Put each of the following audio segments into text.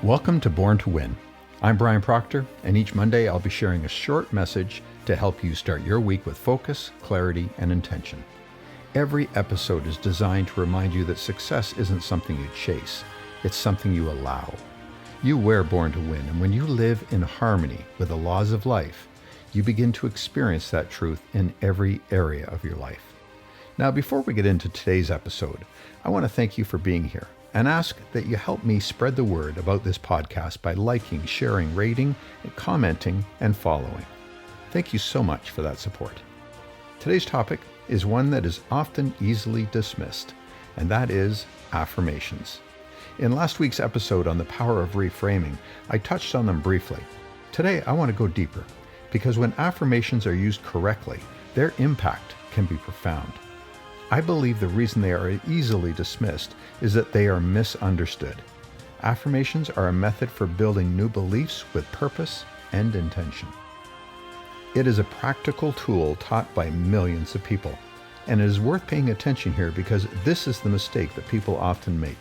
Welcome to Born to Win. I'm Bob Proctor, and each Monday I'll be sharing a short message to help you start your week with focus, clarity, and intention. Every episode is designed to remind you that success isn't something you chase, it's something you allow. You were born to win, and when you live in harmony with the laws of life, you begin to experience that truth in every area of your life. Now, before we get into today's episode, I want to thank you for being here and ask that you help me spread the word about this podcast by liking, sharing, rating, commenting, and following. Thank you so much for that support. Today's topic is one that is often easily dismissed, and that is affirmations. In last week's episode on the power of reframing, I touched on them briefly. Today, I want to go deeper, because when affirmations are used correctly, their impact can be profound. I believe the reason they are easily dismissed is that they are misunderstood. Affirmations are a method for building new beliefs with purpose and intention. It is a practical tool taught by millions of people, and it is worth paying attention here because this is the mistake that people often make.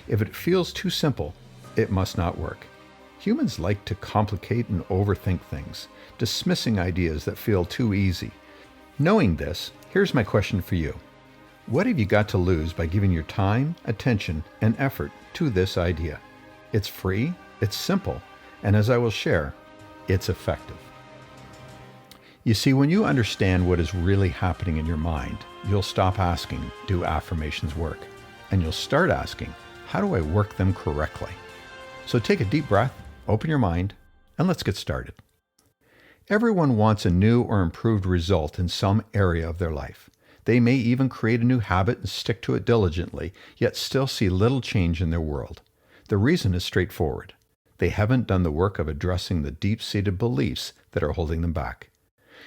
If it feels too simple, it must not work. Humans like to complicate and overthink things, dismissing ideas that feel too easy. Knowing this, here's my question for you. What have you got to lose by giving your time, attention, and effort to this idea? It's free, it's simple, and as I will share, it's effective. You see, when you understand what is really happening in your mind, you'll stop asking, do affirmations work? And you'll start asking, how do I work them correctly? So take a deep breath, open your mind, and let's get started. Everyone wants a new or improved result in some area of their life. They may even create a new habit and stick to it diligently, yet still see little change in their world. The reason is straightforward. They haven't done the work of addressing the deep-seated beliefs that are holding them back.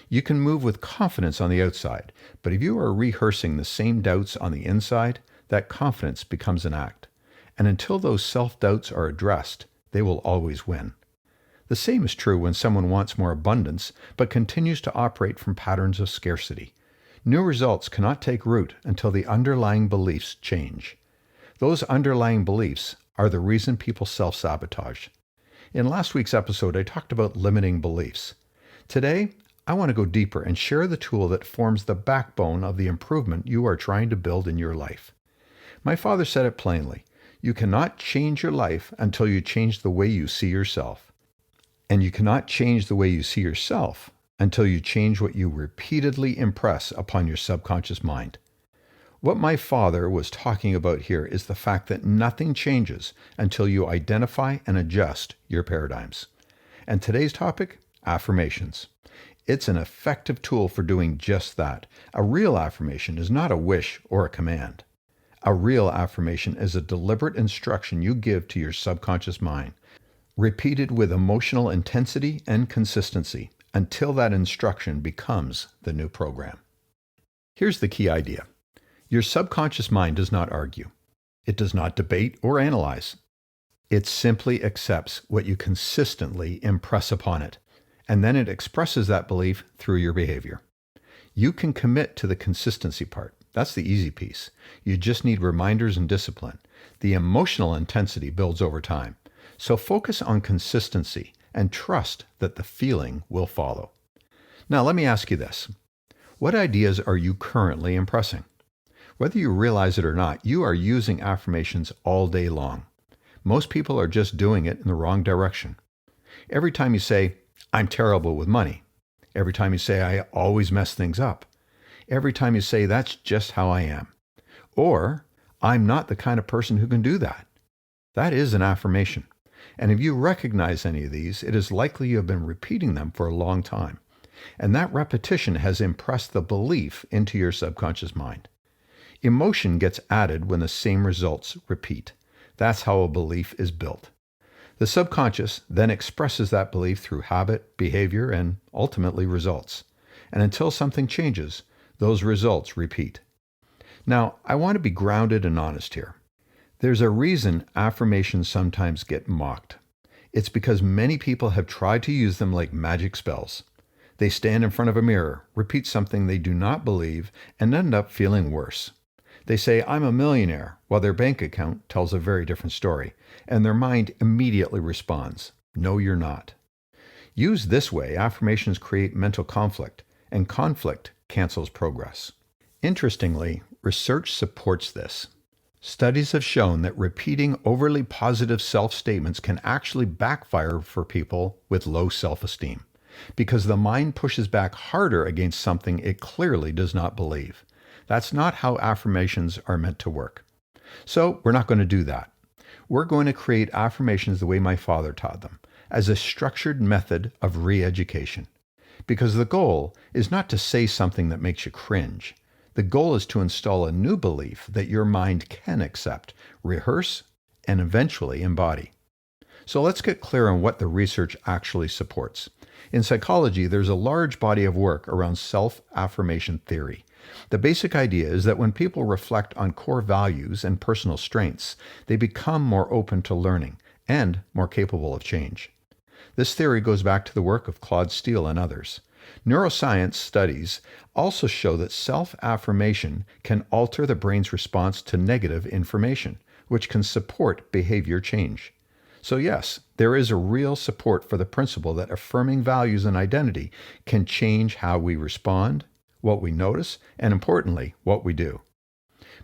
You can move with confidence on the outside, but if you are rehearsing the same doubts on the inside, that confidence becomes an act. And until those self-doubts are addressed, they will always win. The same is true when someone wants more abundance, but continues to operate from patterns of scarcity. New results cannot take root until the underlying beliefs change. Those underlying beliefs are the reason people self-sabotage. In last week's episode, I talked about limiting beliefs. Today, I want to go deeper and share the tool that forms the backbone of the improvement you are trying to build in your life. My father said it plainly, you cannot change your life until you change the way you see yourself. And you cannot change the way you see yourself until you change what you repeatedly impress upon your subconscious mind. What my father was talking about here is the fact that nothing changes until you identify and adjust your paradigms. And today's topic, affirmations. It's an effective tool for doing just that. A real affirmation is not a wish or a command. A real affirmation is a deliberate instruction you give to your subconscious mind, repeated with emotional intensity and consistency, until that instruction becomes the new program. Here's the key idea. Your subconscious mind does not argue. It does not debate or analyze. It simply accepts what you consistently impress upon it, and then it expresses that belief through your behavior. You can commit to the consistency part. That's the easy piece. You just need reminders and discipline. The emotional intensity builds over time. So focus on consistency and trust that the feeling will follow. Now, let me ask you this. What ideas are you currently impressing? Whether you realize it or not, you are using affirmations all day long. Most people are just doing it in the wrong direction. Every time you say, I'm terrible with money. Every time you say, I always mess things up. Every time you say, that's just how I am. Or, I'm not the kind of person who can do that. That is an affirmation. And if you recognize any of these, it is likely you have been repeating them for a long time. And that repetition has impressed the belief into your subconscious mind. Emotion gets added when the same results repeat. That's how a belief is built. The subconscious then expresses that belief through habit, behavior, and ultimately results. And until something changes, those results repeat. Now, I want to be grounded and honest here. There's a reason affirmations sometimes get mocked. It's because many people have tried to use them like magic spells. They stand in front of a mirror, repeat something they do not believe, and end up feeling worse. They say, I'm a millionaire, while their bank account tells a very different story, and their mind immediately responds, no, you're not. Used this way, affirmations create mental conflict, and conflict cancels progress. Interestingly, research supports this. Studies have shown that repeating overly positive self-statements can actually backfire for people with low self-esteem, because the mind pushes back harder against something it clearly does not believe. That's not how affirmations are meant to work. So we're not going to do that. We're going to create affirmations the way my father taught them, as a structured method of re-education. Because the goal is not to say something that makes you cringe. The goal is to install a new belief that your mind can accept, rehearse, and eventually embody. So let's get clear on what the research actually supports. In psychology, there's a large body of work around self-affirmation theory. The basic idea is that when people reflect on core values and personal strengths, they become more open to learning and more capable of change. This theory goes back to the work of Claude Steele and others. Neuroscience studies also show that self-affirmation can alter the brain's response to negative information, which can support behavior change. So yes, there is a real support for the principle that affirming values and identity can change how we respond, what we notice, and importantly, what we do.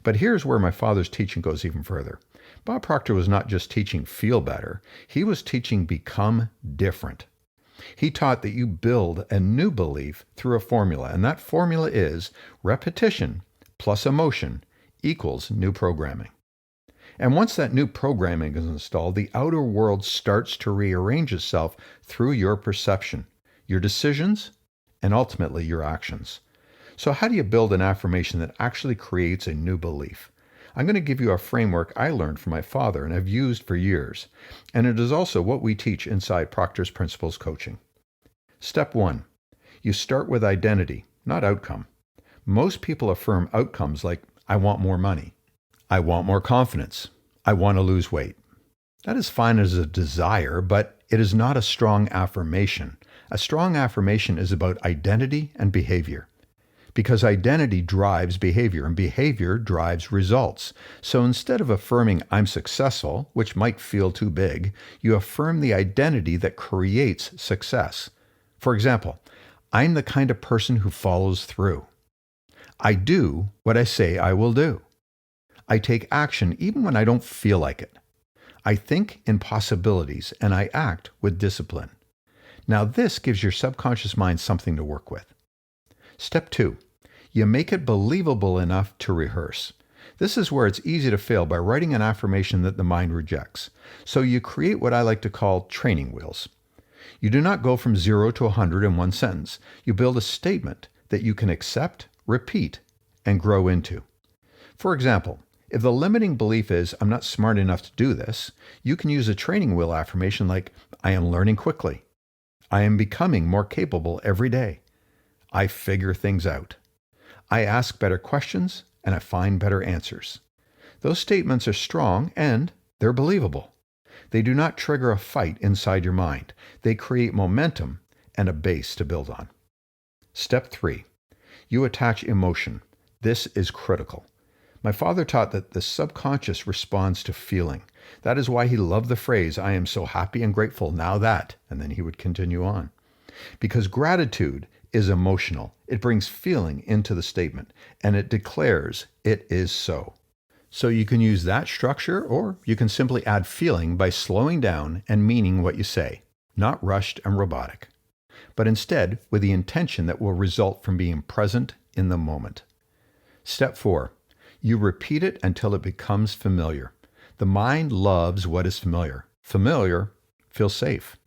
But here's where my father's teaching goes even further. Bob Proctor was not just teaching feel better, he was teaching become different. He taught that you build a new belief through a formula, and that formula is repetition plus emotion equals new programming. And once that new programming is installed, the outer world starts to rearrange itself through your perception, your decisions, and ultimately your actions. So how do you build an affirmation that actually creates a new belief? I'm going to give you a framework I learned from my father and have used for years, and it is also what we teach inside Proctor's Principles Coaching. Step 1. You start with identity, not outcome. Most people affirm outcomes like, I want more money. I want more confidence. I want to lose weight. That is fine as a desire, but it is not a strong affirmation. A strong affirmation is about identity and behavior. Because identity drives behavior, and behavior drives results. So instead of affirming I'm successful, which might feel too big, you affirm the identity that creates success. For example, I'm the kind of person who follows through. I do what I say I will do. I take action even when I don't feel like it. I think in possibilities and I act with discipline. Now this gives your subconscious mind something to work with. Step 2. You make it believable enough to rehearse. This is where it's easy to fail by writing an affirmation that the mind rejects. So you create what I like to call training wheels. You do not go from 0 to 100 in one sentence. You build a statement that you can accept, repeat, and grow into. For example, if the limiting belief is, I'm not smart enough to do this, you can use a training wheel affirmation like, I am learning quickly. I am becoming more capable every day. I figure things out. I ask better questions and I find better answers. Those statements are strong and they're believable. They do not trigger a fight inside your mind. They create momentum and a base to build on. Step 3. You attach emotion. This is critical. My father taught that the subconscious responds to feeling. That is why he loved the phrase, I am so happy and grateful now that, and then he would continue on. Because gratitude is emotional. It brings feeling into the statement, and it declares it is so. So you can use that structure, or you can simply add feeling by slowing down and meaning what you say, not rushed and robotic, but instead with the intention that will result from being present in the moment. Step 4. You repeat it until it becomes familiar. The mind loves what is familiar. Familiar feels safe.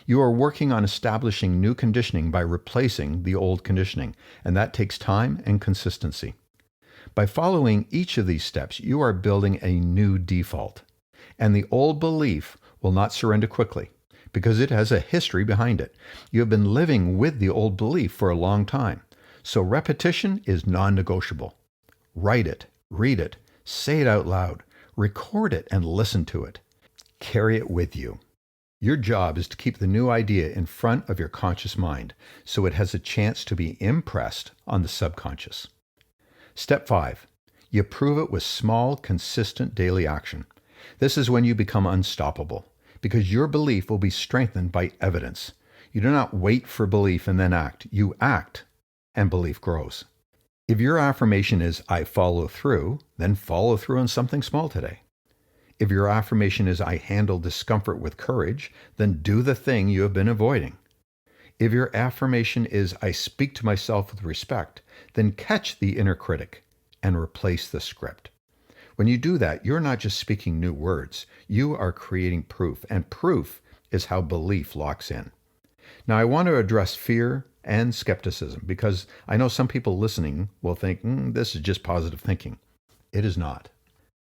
You are working on establishing new conditioning by replacing the old conditioning, and that takes time and consistency. By following each of these steps, you are building a new default, and the old belief will not surrender quickly because it has a history behind it. You have been living with the old belief for a long time, so repetition is non-negotiable. Write it, read it, say it out loud, record it, and listen to it. Carry it with you. Your job is to keep the new idea in front of your conscious mind so it has a chance to be impressed on the subconscious. Step 5. You prove it with small, consistent daily action. This is when you become unstoppable, because your belief will be strengthened by evidence. You do not wait for belief and then act. You act, and belief grows. If your affirmation is, I follow through, then follow through on something small today. If your affirmation is, I handle discomfort with courage, then do the thing you have been avoiding. If your affirmation is, I speak to myself with respect, then catch the inner critic and replace the script. When you do that, you're not just speaking new words, you are creating proof, and proof is how belief locks in. Now, I want to address fear and skepticism because I know some people listening will think, this is just positive thinking. It is not.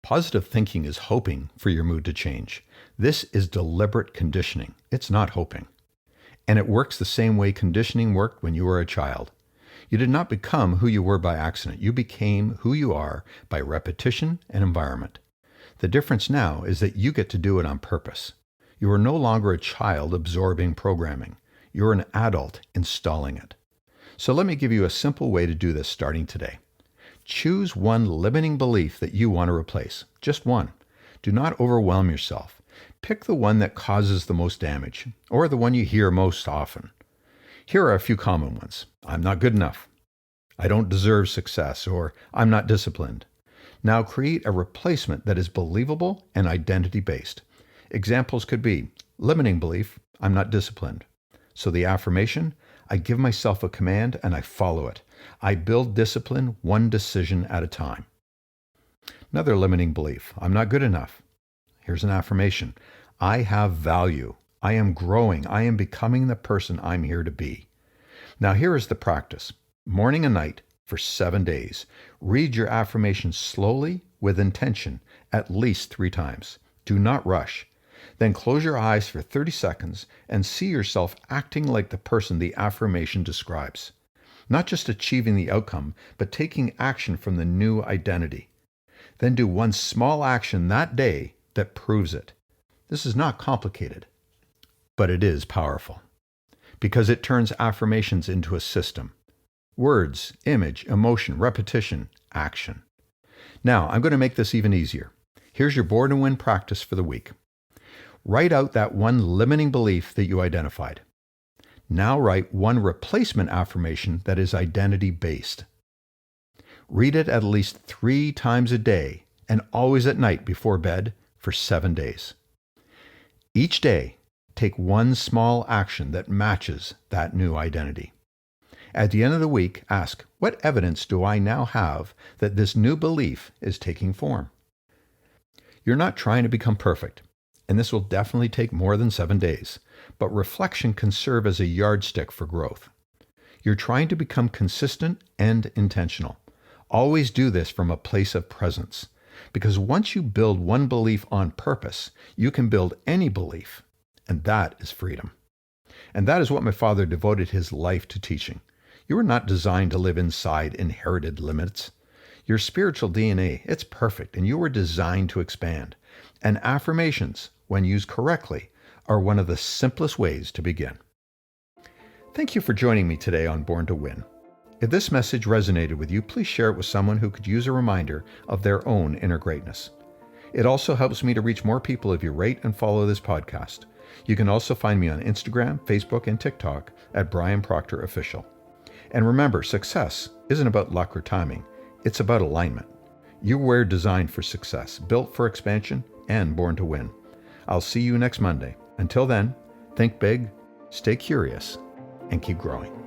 Positive thinking is hoping for your mood to change. This is deliberate conditioning. It's not hoping. And it works the same way conditioning worked when you were a child. You did not become who you were by accident. You became who you are by repetition and environment. The difference now is that you get to do it on purpose. You are no longer a child absorbing programming. You're an adult installing it. So let me give you a simple way to do this starting today. Choose one limiting belief that you want to replace. Just one. Do not overwhelm yourself. Pick the one that causes the most damage, or the one you hear most often. Here are a few common ones. I'm not good enough. I don't deserve success, or I'm not disciplined. Now create a replacement that is believable and identity-based. Examples could be limiting belief, I'm not disciplined. So the affirmation, I give myself a command and I follow it. I build discipline one decision at a time. Another limiting belief, I'm not good enough. Here's an affirmation, I have value. I am growing. I am becoming the person I'm here to be. Now here is the practice. Morning and night for 7 days. Read your affirmations slowly with intention at least 3 times. Do not rush. Then close your eyes for 30 seconds and see yourself acting like the person the affirmation describes. Not just achieving the outcome, but taking action from the new identity. Then do one small action that day that proves it. This is not complicated, but it is powerful because it turns affirmations into a system. Words, image, emotion, repetition, action. Now, I'm going to make this even easier. Here's your Born to Win practice for the week. Write out that one limiting belief that you identified. Now write one replacement affirmation that is identity-based. Read it at least 3 times a day and always at night before bed for 7 days. Each day, take one small action that matches that new identity. At the end of the week, ask, what evidence do I now have that this new belief is taking form? You're not trying to become perfect, and this will definitely take more than 7 days, but reflection can serve as a yardstick for growth. You're trying to become consistent and intentional. Always do this from a place of presence, because once you build one belief on purpose, you can build any belief, and that is freedom. And that is what my father devoted his life to teaching. You were not designed to live inside inherited limits. Your spiritual DNA, it's perfect, and you were designed to expand. And affirmations, when used correctly, are one of the simplest ways to begin. Thank you for joining me today on Born to Win. If this message resonated with you, please share it with someone who could use a reminder of their own inner greatness. It also helps me to reach more people if you rate and follow this podcast. You can also find me on Instagram, Facebook, and TikTok at Brian Proctor Official. And remember, success isn't about luck or timing. It's about alignment. You were designed for success, built for expansion, and born to win. I'll see you next Monday. Until then, think big, stay curious, and keep growing.